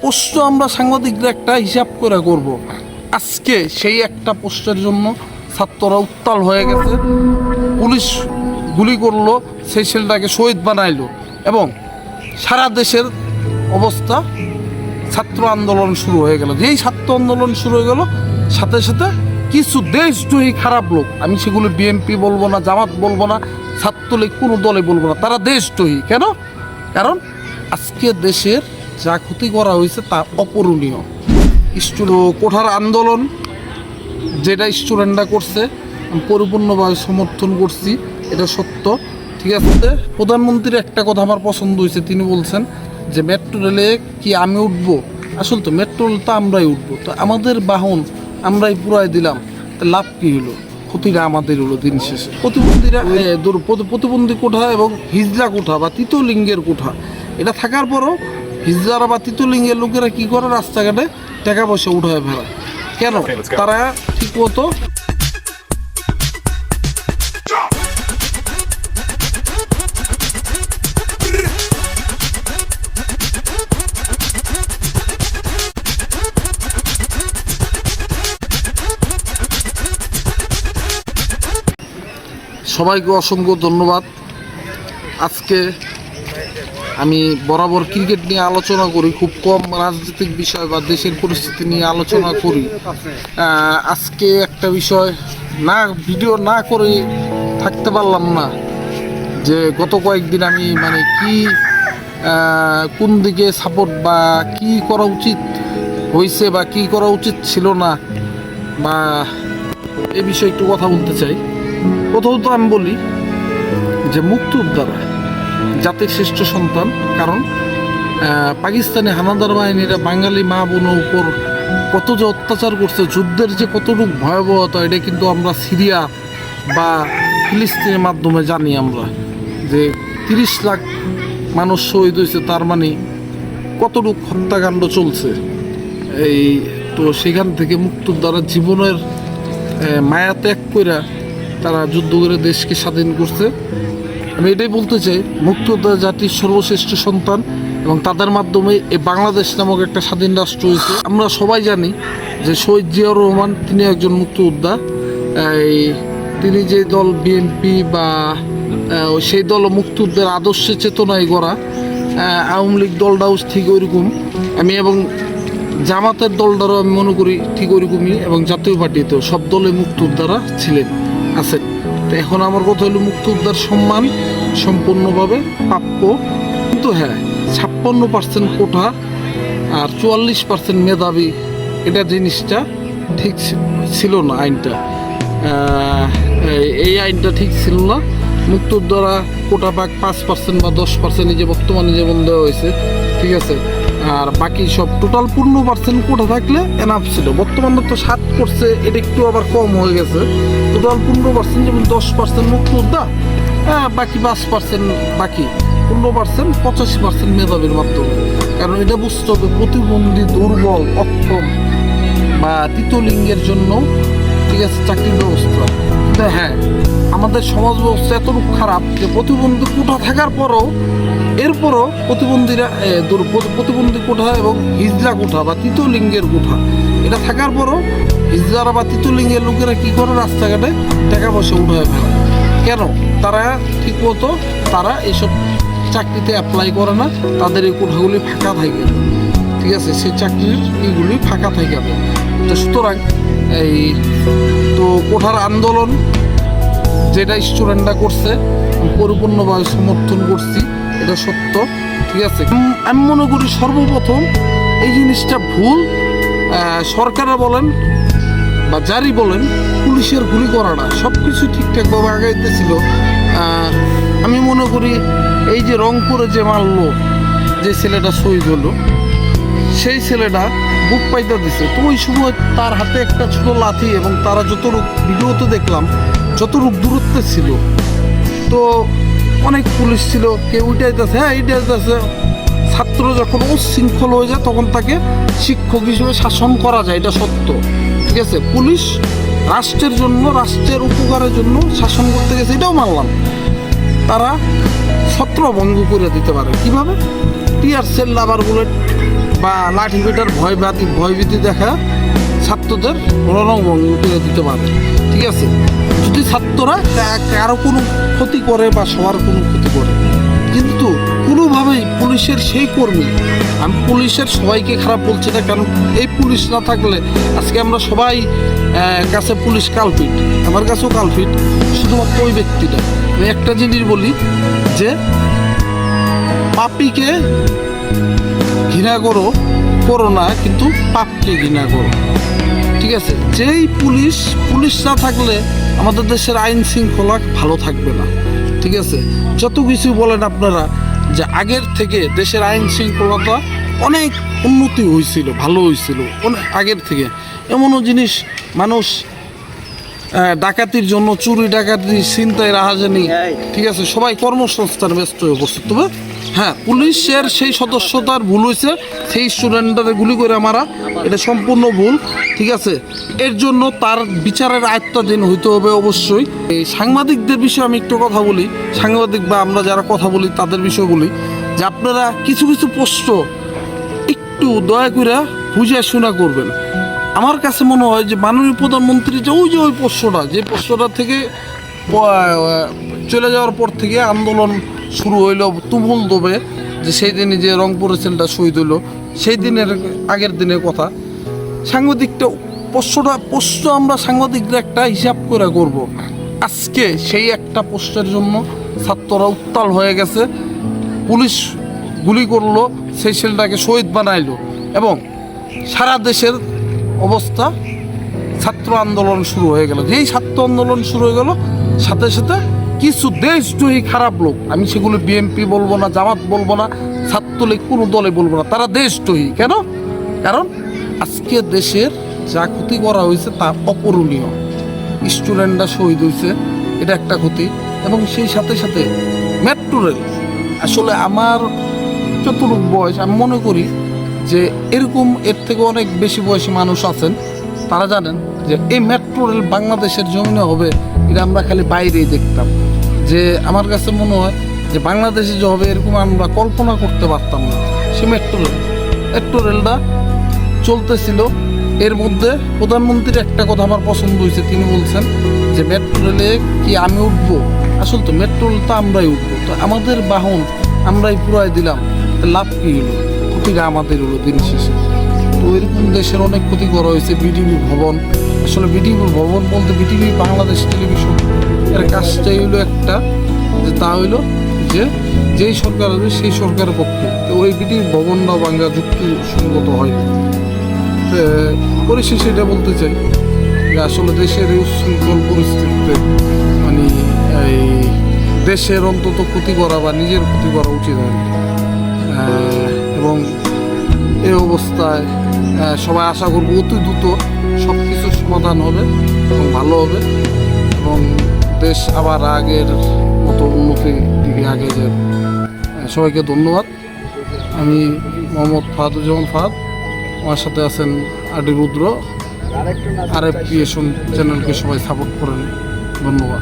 প্রশ্ন আমরা সাংবাদিকরা একটা হিসাব করে করব। আজকে সেই একটা প্রশ্নের জন্য ছাত্ররা উত্তাল হয়ে গেছে, পুলিশ গুলি করলো, সেই ছেলেটাকে শহীদ বানাইলো এবং সারা দেশের অবস্থা, ছাত্র আন্দোলন শুরু হয়ে গেল। যেই ছাত্র আন্দোলন শুরু হয়ে গেল, সাথে সাথে কিছু দেশদ্রোহী খারাপ লোক, আমি সেগুলো বিএনপি বলবো না, জামাত বলবো না, ছাত্রলীগ কোনো দলে বলবো না, তারা দেশদ্রোহী। কেন? কারণ আজকে দেশের যা ক্ষতি করা হয়েছে তা অপূরণীয়। কোঠার আন্দোলন যেটা স্টুডেন্টরা করছে আমি পরিপূর্ণভাবে সমর্থন করছি, এটা সত্য, ঠিক আছে। প্রধানমন্ত্রীর একটা কথা আমার পছন্দ হয়েছে, তিনি বলছেন যে মেট্রো রেলে কি আমি উঠবো? আসলে তো মেট্রো রেল তো আমরাই উঠবো, তো আমাদের বাহন আমরাই পুরাই দিলাম, তো লাভ কী হলো? ক্ষতিটা আমাদের হলো দিন শেষে। প্রতিবন্ধী কোঠা এবং হিজড়া কোঠা বা তৃতীয় লিঙ্গের কোঠা এটা থাকার পরও হিজড়ারা বা তৃতীয় লিঙ্গের লোকেরা কী করে? রাস্তাঘাটে টাকা পয়সা উঠায় ফেলা। কেন? তারা ঠিক মতো সবাইকে অসংখ্য ধন্যবাদ। আজকে আমি বরাবর ক্রিকেট নিয়ে আলোচনা করি, খুব কম রাজনৈতিক বিষয় বা দেশের পরিস্থিতি নিয়ে আলোচনা করি। আজকে একটা বিষয় না ভিডিও না করে থাকতে পারলাম না, যে গত কয়েকদিন আমি মানে কি কোন দিকে সাপোর্ট বা কি করা উচিত হয়েছে বা কি করা উচিত ছিল না, বা এ বিষয়ে একটু কথা বলতে চাই। প্রথমত আমি বলি যে মুক্তিযোদ্ধারা জাতির শ্রেষ্ঠ সন্তান, কারণ পাকিস্তানি হানাদার বাহিনীরা বাঙালি মা বোনের উপর কত যে অত্যাচার করছে, যুদ্ধের যে কতটুকু ভয়াবহতা, এটা কিন্তু আমরা সিরিয়া বা ফিলিস্তিনের মাধ্যমে জানি আমরা, যে 30 লাখ মানুষ শহীদ হয়েছে, তার মানে কতটুকু হত্যাকাণ্ড চলছে। এই তো সেখান থেকে মুক্তিযোদ্ধারা জীবনের মায়া ত্যাগ করে তারা যুদ্ধ করে দেশকে স্বাধীন করছে। আমি এটাই বলতে চাই, মুক্তিযোদ্ধা জাতির সর্বশ্রেষ্ঠ সন্তান এবং তাদের মাধ্যমে এই বাংলাদেশ নামক একটা স্বাধীন রাষ্ট্র হয়েছে। আমরা সবাই জানি যে শহীদ জিয়াউর রহমান তিনি একজন মুক্তিযোদ্ধা। তিনি যে দল বিএনপি বা সেই দল মুক্তিযুদ্ধের আদর্শে চেতনায় গড়া, আওয়ামী লীগ দলটাও ঠিক ওইরকম, আমি এবং জামাতের দলটারও আমি মনে করি ঠিক ওইরকমই, এবং জাতীয় পার্টিতেও সব দলে মুক্তিযোদ্ধারা ছিলেন, আছেন। তো এখন আমার কথা হলো মুক্তিযোদ্ধার সম্মান সম্পূর্ণভাবে প্রাপ্য, কিন্তু হ্যাঁ 56% কোঠা আর 44% মেধাবী, এটা জিনিসটা ঠিক ছিল না। আইনটা এই আইনটা ঠিক ছিল না। মুক্তিযোদ্ধারা কোটা পাক 5% বা 10% যে বর্তমানে যেমন দেওয়া হয়েছে, ঠিক আছে, আর বাকি সব টোটাল 15% কোটা থাকলে এনাফ ছিল। বর্তমানে তো 7 করছে, এটা একটু আবার কম হয়ে গেছে। টোটাল 15%, যেমন 10% মুক্তিযোদ্ধা, বাকি 5%, বাকি 15% 85% মেধাবীর মাধ্যমে। কারণ এটা বুঝতে হবে প্রতিবন্ধী, দুর্বল, অক্ষম বা তৃতীয় লিঙ্গের জন্য, ঠিক আছে, চাকরির ব্যবস্থা। কিন্তু হ্যাঁ আমাদের সমাজ ব্যবস্থা এতটুকু খারাপ যে প্রতিবন্ধী কোঠা থাকার পরও এরপরও প্রতিবন্ধী কোঠা এবং হিজড়া কোঠা বা তৃতীয় লিঙ্গের কোঠা এটা থাকার পরও হিজড়ারা বা তৃতীয় লিঙ্গের লোকেরা কী করে? রাস্তাঘাটে টাকা পয়সা উঠায় ফেলে। কেন? তারা ঠিকমতো তারা এইসব চাকরিতে অ্যাপ্লাই করে না, তাদের এই কোঠাগুলি ফাঁকা থাকে, ঠিক আছে, সেই চাকরির এইগুলি ফাঁকা থাকে। তো সুতরাং এই তো কোঠার আন্দোলন যেটা স্টুডেন্টরা করছে আমি পরিপূর্ণভাবে সমর্থন করছি, এটা সত্য, ঠিক আছে। আমি মনে করি সর্বপ্রথম এই জিনিসটা ভুল, সরকারে বলেন বা যারই বলেন, পুলিশের গুলি করাটা সব কিছু ঠিকঠাকভাবে আগাইতেছিল। আমি মনে করি এই যে রংপুরে যে মারলো, যে ছেলেটা শহীদ হলো, সেই ছেলেটা বুক পাইতে দিছে, তো ওই সময় তার হাতে একটা ছোট লাঠি, এবং তারা যতটুক ভিডিওতে দেখলাম যতটুক দূরত্বে ছিল, তো অনেক পুলিশ ছিল, কেউ উঠাইতেছে, হ্যাঁ উঠাইতেছে। ছাত্র যখন উচ্ছৃঙ্খল হয়ে যায় তখন তাকে শিক্ষক হিসেবে শাসন করা যায়, এটা সত্য, ঠিক আছে। পুলিশ রাষ্ট্রের জন্য, রাষ্ট্রের উপকারের জন্য শাসন করতে গেছে, এটাও মানলাম। তারা ছত্রভঙ্গ করে দিতে পারে, কীভাবে? টিয়ার সেল, রাবার বুলেট বা লাঠি পেটার ভয়ভীতি দেখা ছাত্রদের রণভঙ্গ করে দিতে পারে। ঠিক আছে, যদি ছাত্ররা কারো কোনো ক্ষতি করে বা সবার কোনো ক্ষতি করে, কিন্তু কোনোভাবেই পুলিশের সেই কর্মী, আমি পুলিশের সবাইকে খারাপ বলছি না, কারণ এই পুলিশ না থাকলে আজকে আমরা সবাই কাছে পুলিশ কালপিট, আমার কাছেও কালপিট, শুধুমাত্র ওই ব্যক্তিটা। আমি একটা জিনিস বলি যে পাপীকে ঘৃণা করো না, কিন্তু পাপকে ঘৃণা করো। ঠিক আছে, যেই পুলিশ না থাকলে আমাদের দেশের আইন শৃঙ্খলা ভালো থাকবে না। ঠিক আছে, যত কিছু বলেন আপনারা, যে আগের থেকে দেশের আইন শৃঙ্খলাটা অনেক উন্নতি হয়েছিল, ভালো হয়েছিল অনেক আগের থেকে। এমনও জিনিস মানুষ ডাকাতির জন্য, চুরি ডাকাতি ছিনতাই রাহাজানি, ঠিক আছে, সবাই কর্মসংস্থান ব্যস্ত হয়ে পড়ছে। তবে হ্যাঁ, পুলিশের সেই সদস্যতার ভুল হয়েছে, সেই স্টুডেন্টদের গুলি করে মারা, এটা সম্পূর্ণ ভুল। ঠিক আছে, এর জন্য তার বিচারের আয়ত্তাধীন হইতে হবে অবশ্যই। এই সাংবাদিকদের বিষয়ে আমি একটু কথা বলি, সাংবাদিক বা আমরা যারা কথা বলি তাদের বিষয় বলি, যে আপনারা কিছু কিছু প্রশ্ন একটু দয়া করে বুঝে শোনা করবেন। আমার কাছে মনে হয় যে মাননীয় প্রধানমন্ত্রী যে ওই প্রশ্নটা থেকে চলে যাওয়ার পর থেকে আন্দোলন শুরু হইল তুমুল দমে, যে সেই দিনে যে রংপুরের ছেলেটা শহীদ হইল, সেই দিনের আগের দিনের কথা। সাংবাদিকটা প্রশ্ন আমরা সাংবাদিকরা একটা হিসাব করে করব। আজকে সেই একটা প্রশ্নের জন্য ছাত্ররা উত্তাল হয়ে গেছে, পুলিশ গুলি করলো, সেই ছেলেটাকে শহীদ বানাইলো, এবং সারা দেশের অবস্থা, ছাত্র আন্দোলন শুরু হয়ে গেল। যেই ছাত্র আন্দোলন শুরু হয়ে গেল, সাথে সাথে কিছু দেশদ্রোহী খারাপ লোক, আমি সেগুলো বিএনপি বলবো না, জামাত বলবো না, ছাত্রলীগ কোনো দলে বলবো না, তারা দেশদ্রোহী। কেন? কারণ আজকে দেশের যা ক্ষতি করা হয়েছে তা অপূরণীয়। স্টুডেন্টরা শহীদ হয়েছে, এটা একটা ক্ষতি, এবং সেই সাথে সাথে মেট্রো রেল, আসলে আমার যতটুকু বয়স, আমি মনে করি যে এরকম এর থেকে অনেক বেশি বয়সী মানুষ আছেন, তারা জানেন যে এই মেট্রো রেল বাংলাদেশের জমিনে হবে, এটা আমরা খালি বাইরেই দেখতাম। যে আমার কাছে মনে হয় যে বাংলাদেশে যে হবে এরকম আমরা কল্পনা করতে পারতাম না। সে মেট্রো রেলটা চলতেছিল, এর মধ্যে প্রধানমন্ত্রীর একটা কথা আমার পছন্দ হয়েছে, তিনি বলছেন যে মেট্রো রেলে কি আমি উঠবো? আসলে তো মেট্রো রেল তো আমরাই উঠবো, তো আমাদের বাহন আমরাই পুরাই দিলাম, লাভ কি হলো? ক্ষতিটা আমাদের হলো দিন শেষে। তো এরকম দেশের অনেক ক্ষতি করা হয়েছে। বিডিবি ভবন, আসলে বিডিবি ভবন বলতে বিডিবি বাংলাদেশ টেলিভিশন, এর কাজটাই হলো একটা, যে তা হইলো যে যেই সরকার হবে সেই সরকারের পক্ষে, তো ওই বিডিবি ভবনটা বাংলা যুক্তিসঙ্গত হয়। পরিশেষে এটা বলতে চাই যে আসলে দেশের এই উচ্ছৃঙ্খল পরিস্থিতিতে মানে এই দেশের অন্তত ক্ষতি করা বা নিজের ক্ষতি করা উচিত হয়, এবং এই অবস্থায় সবাই আশা করবো অতি দ্রুত সব কিছুর সমাধান হবে এবং ভালো হবে, এবং দেশ আবার আগের মতো উন্নতির দিকে আগে যায়। সবাইকে ধন্যবাদ। আমি মোহাম্মদ ফাহাদুজ্জামান ফাহাদ, আমার সাথে আছেন আডি রুদ্র। RF ক্রিয়েশন চ্যানেলকে সবাই সাপোর্ট করেন। ধন্যবাদ।